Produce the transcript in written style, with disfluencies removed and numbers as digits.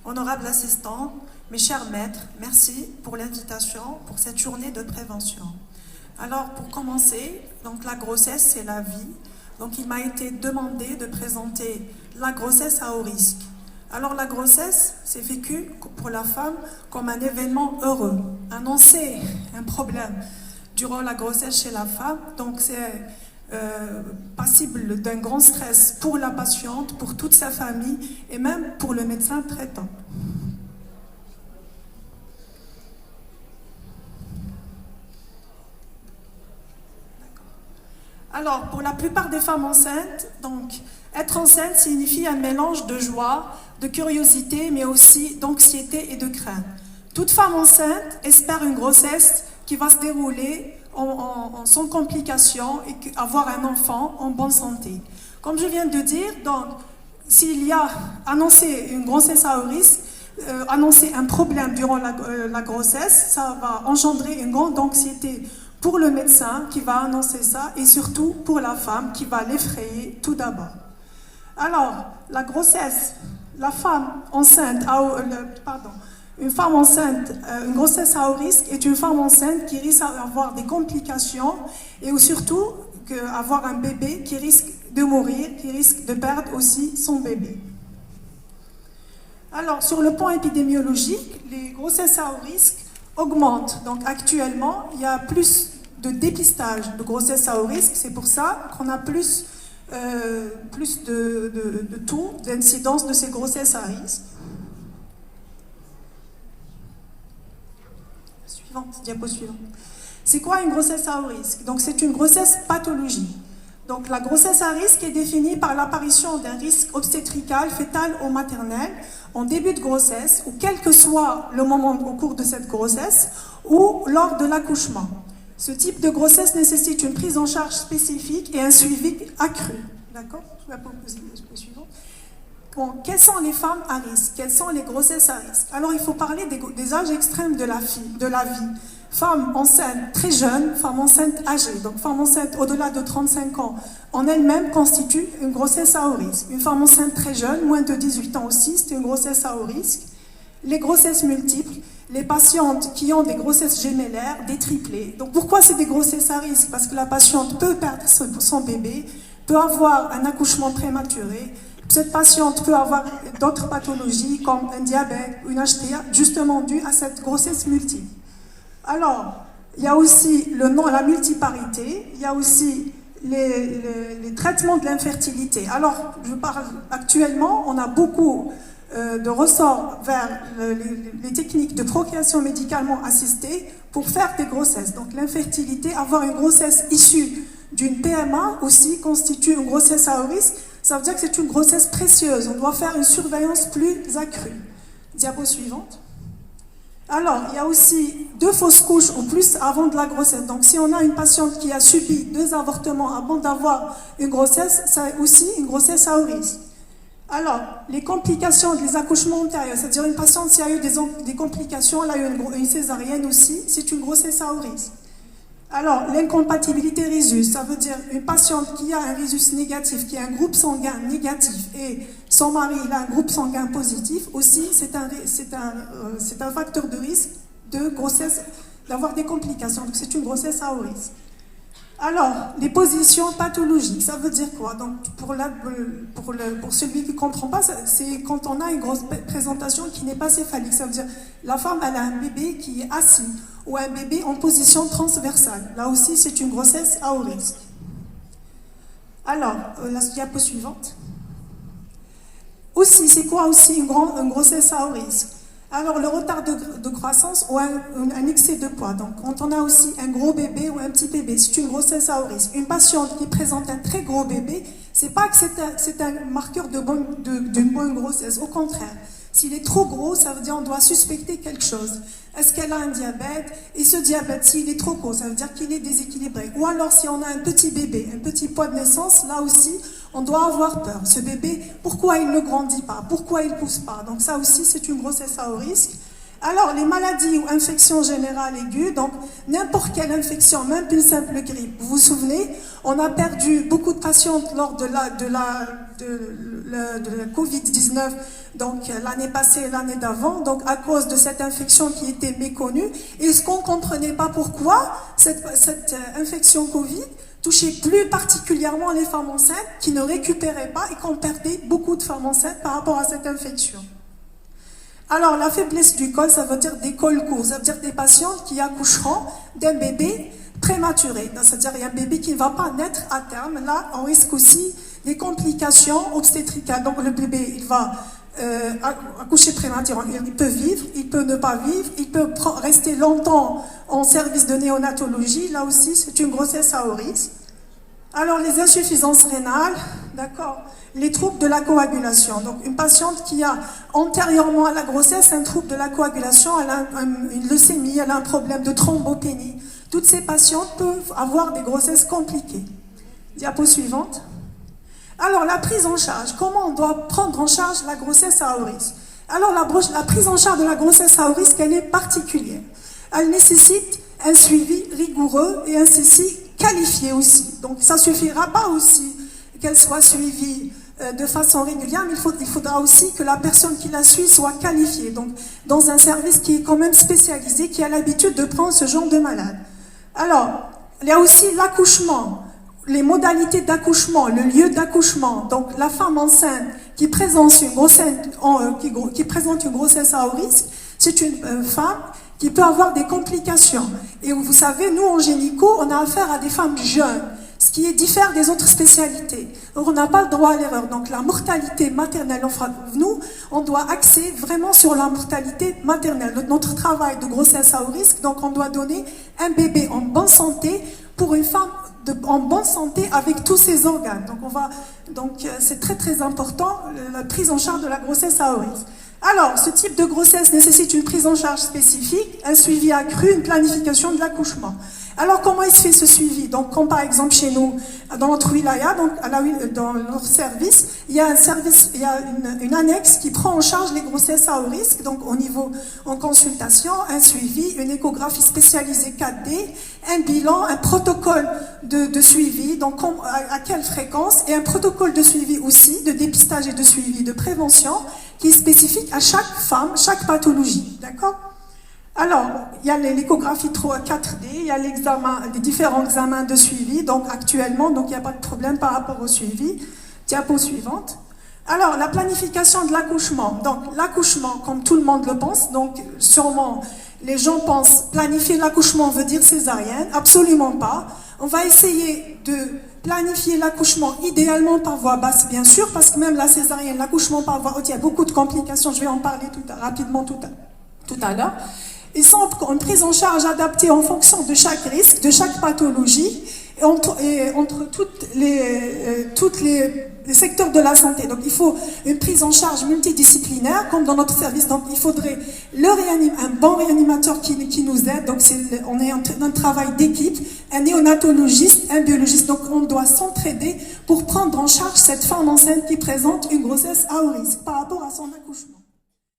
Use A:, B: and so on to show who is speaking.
A: honorable assistant, mes chers maîtres, merci pour l'invitation pour cette journée de prévention. Alors, pour commencer, donc la grossesse, c'est la vie. Donc, il m'a été demandé de présenter la grossesse à haut risque. Alors, la grossesse, c'est vécu pour la femme comme un événement heureux. Annoncer un problème durant la grossesse chez la femme, donc c'est passible d'un grand stress pour la patiente, pour toute sa famille et même pour le médecin traitant. Alors, pour la plupart des femmes enceintes, donc, être enceinte signifie un mélange de joie, de curiosité, mais aussi d'anxiété et de crainte. Toute femme enceinte espère une grossesse qui va se dérouler sans complications et avoir un enfant en bonne santé. Comme je viens de dire, donc, s'il y a annoncé une grossesse à haut risque, annoncer un problème durant la grossesse, ça va engendrer une grande anxiété pour le médecin qui va annoncer ça et surtout pour la femme qui va l'effrayer tout d'abord. Alors, la grossesse, la femme enceinte, une femme enceinte, une grossesse à haut risque est une femme enceinte qui risque d'avoir des complications et surtout avoir un bébé qui risque de mourir, qui risque de perdre aussi son bébé. Alors, sur le plan épidémiologique, les grossesses à haut risque augmentent. Donc, actuellement, il y a plus de dépistage de grossesses à haut risque. C'est pour ça qu'on a plus de taux d'incidence de ces grossesses à risque. Diapo suivante. C'est quoi une grossesse à haut risque? Donc, c'est une grossesse pathologique. Donc, la grossesse à risque est définie par l'apparition d'un risque obstétrical, fœtal ou maternel en début de grossesse, ou quel que soit le moment au cours de cette grossesse, ou lors de l'accouchement. Ce type de grossesse nécessite une prise en charge spécifique et un suivi accru. D'accord? Je vais proposer le suivant. Bon, quelles sont les femmes à risque? Quelles sont les grossesses à risque? Alors, il faut parler des âges extrêmes de la vie. Femme enceinte très jeune, femme enceinte âgée, donc femme enceinte au-delà de 35 ans, en elle-même constitue une grossesse à haut risque. Une femme enceinte très jeune, moins de 18 ans aussi, c'est une grossesse à haut risque. Les grossesses multiples, les patientes qui ont des grossesses gémellaires, des triplés. Donc pourquoi c'est des grossesses à risque? Parce que la patiente peut perdre son bébé, peut avoir un accouchement prématuré. Cette patiente peut avoir d'autres pathologies comme un diabète ou une HTA, justement dû à cette grossesse multiple. Alors, il y a aussi la multiparité, il y a aussi les traitements de l'infertilité. Alors, je parle actuellement, on a beaucoup de ressorts vers les techniques de procréation médicalement assistée pour faire des grossesses. Donc, l'infertilité, avoir une grossesse issue d'une PMA aussi constitue une grossesse à haut risque. Ça veut dire que c'est une grossesse précieuse. On doit faire une surveillance plus accrue. Diapo suivante. Alors, il y a aussi 2 fausses couches ou plus avant de la grossesse. Donc, si on a une patiente qui a subi 2 avortements avant d'avoir une grossesse, c'est aussi une grossesse à haut risque. Alors, les complications des accouchements antérieurs, c'est-à-dire une patiente qui a eu des complications, elle a eu une césarienne aussi, c'est une grossesse à haut risque. Alors, l'incompatibilité rhésus, ça veut dire une patiente qui a un rhésus négatif, qui a un groupe sanguin négatif et son mari il a un groupe sanguin positif, aussi c'est un facteur de risque de grossesse, d'avoir des complications. Donc c'est une grossesse à haut risque. Alors, les positions pathologiques, ça veut dire quoi? Donc pour celui qui ne comprend pas, c'est quand on a une grosse présentation qui n'est pas céphalique. Ça veut dire la femme elle a un bébé qui est assis ou un bébé en position transversale. Là aussi, c'est une grossesse à haut risque. Alors, la diapo suivante. Aussi, c'est quoi aussi une grossesse à haut risque? Alors, le retard de croissance ou un excès de poids. Donc, quand on a aussi un gros bébé ou un petit bébé, c'est une grossesse à haut risque. Une patiente qui présente un très gros bébé, c'est pas que c'est un marqueur d'une bonne grossesse. Au contraire, s'il est trop gros, ça veut dire qu'on doit suspecter quelque chose. Est-ce qu'elle a un diabète? Et ce diabète, s'il est trop gros, ça veut dire qu'il est déséquilibré. Ou alors, si on a un petit bébé, un petit poids de naissance, là aussi, on doit avoir peur. Ce bébé, pourquoi il ne grandit pas? Pourquoi il ne pousse pas? Donc ça aussi, c'est une grossesse à haut risque. Alors, les maladies ou infections générales aiguës, donc n'importe quelle infection, même une simple grippe. Vous vous souvenez, on a perdu beaucoup de patientes lors de de la Covid-19, donc l'année passée et l'année d'avant, donc à cause de cette infection qui était méconnue. Et ce qu'on ne comprenait pas pourquoi cette infection Covid touchait plus particulièrement les femmes enceintes qui ne récupéraient pas et qu'on perdait beaucoup de femmes enceintes par rapport à cette infection. Alors, la faiblesse du col, ça veut dire des cols courts, ça veut dire des patientes qui accoucheront d'un bébé prématuré. C'est-à-dire qu'il y a un bébé qui ne va pas naître à terme. Là, on risque aussi des complications obstétricales. Donc, le bébé, il va accoucher prématurément. Il peut vivre, il peut ne pas vivre, il peut rester longtemps en service de néonatologie. Là aussi, c'est une grossesse à haut risque. Alors, les insuffisances rénales, d'accord, les troubles de la coagulation. Donc, une patiente qui a antérieurement à la grossesse un trouble de la coagulation, elle a une leucémie, elle a un problème de thrombopénie. Toutes ces patientes peuvent avoir des grossesses compliquées. Diapo suivante. Alors, la prise en charge. Comment on doit prendre en charge la grossesse à haut risque? Alors, la prise en charge de la grossesse à haut risque, elle est particulière. Elle nécessite un suivi rigoureux et un suivi qualifié aussi. Donc, ça ne suffira pas aussi qu'elle soit suivie de façon régulière, mais il faudra aussi que la personne qui la suit soit qualifiée, donc dans un service qui est quand même spécialisé, qui a l'habitude de prendre ce genre de malade. Alors, il y a aussi l'accouchement, les modalités d'accouchement, le lieu d'accouchement. Donc, la femme enceinte qui présente une grossesse à haut risque, c'est une femme qui peut avoir des complications. Et vous savez, nous, en gynéco, on a affaire à des femmes jeunes, ce qui diffère des autres spécialités. Donc, on n'a pas le droit à l'erreur. Donc, la mortalité maternelle, nous, on doit axer vraiment sur la mortalité maternelle. Notre travail de grossesse à haut risque, donc on doit donner un bébé en bonne santé pour une femme en bonne santé avec tous ses organes. Donc, c'est très très important, la prise en charge de la grossesse à haut risque. Alors, ce type de grossesse nécessite une prise en charge spécifique, un suivi accru, une planification de l'accouchement. Alors, comment il se fait ce suivi? Donc, comme par exemple chez nous, dans notre wilaya, donc dans notre service, il y a une annexe qui prend en charge les grossesses à haut risque. Donc, en consultation, un suivi, une échographie spécialisée 4D, un bilan, un protocole de suivi, donc à quelle fréquence, et un protocole de suivi aussi, de dépistage et de suivi, de prévention, qui est spécifique à chaque femme, chaque pathologie. D'accord? Alors, il y a l'échographie 4D, il y a les différents examens de suivi, donc actuellement, donc il n'y a pas de problème par rapport au suivi. Diapo suivante. Alors, la planification de l'accouchement. Donc, l'accouchement, comme tout le monde le pense, donc sûrement, les gens pensent planifier l'accouchement veut dire césarienne. Absolument pas. On va essayer de planifier l'accouchement idéalement par voie basse, bien sûr, parce que même la césarienne, l'accouchement par voie haute, il y a beaucoup de complications. Je vais en parler rapidement tout à l'heure. Ils sont une prise en charge adaptée en fonction de chaque risque, de chaque pathologie, et entre toutes les secteurs de la santé. Donc il faut une prise en charge multidisciplinaire, comme dans notre service. Donc il faudrait un bon réanimateur qui nous aide. Donc on est un travail d'équipe, un néonatologiste, un biologiste. Donc on doit s'entraider pour prendre en charge cette femme enceinte qui présente une grossesse à haut risque par rapport à son accouchement.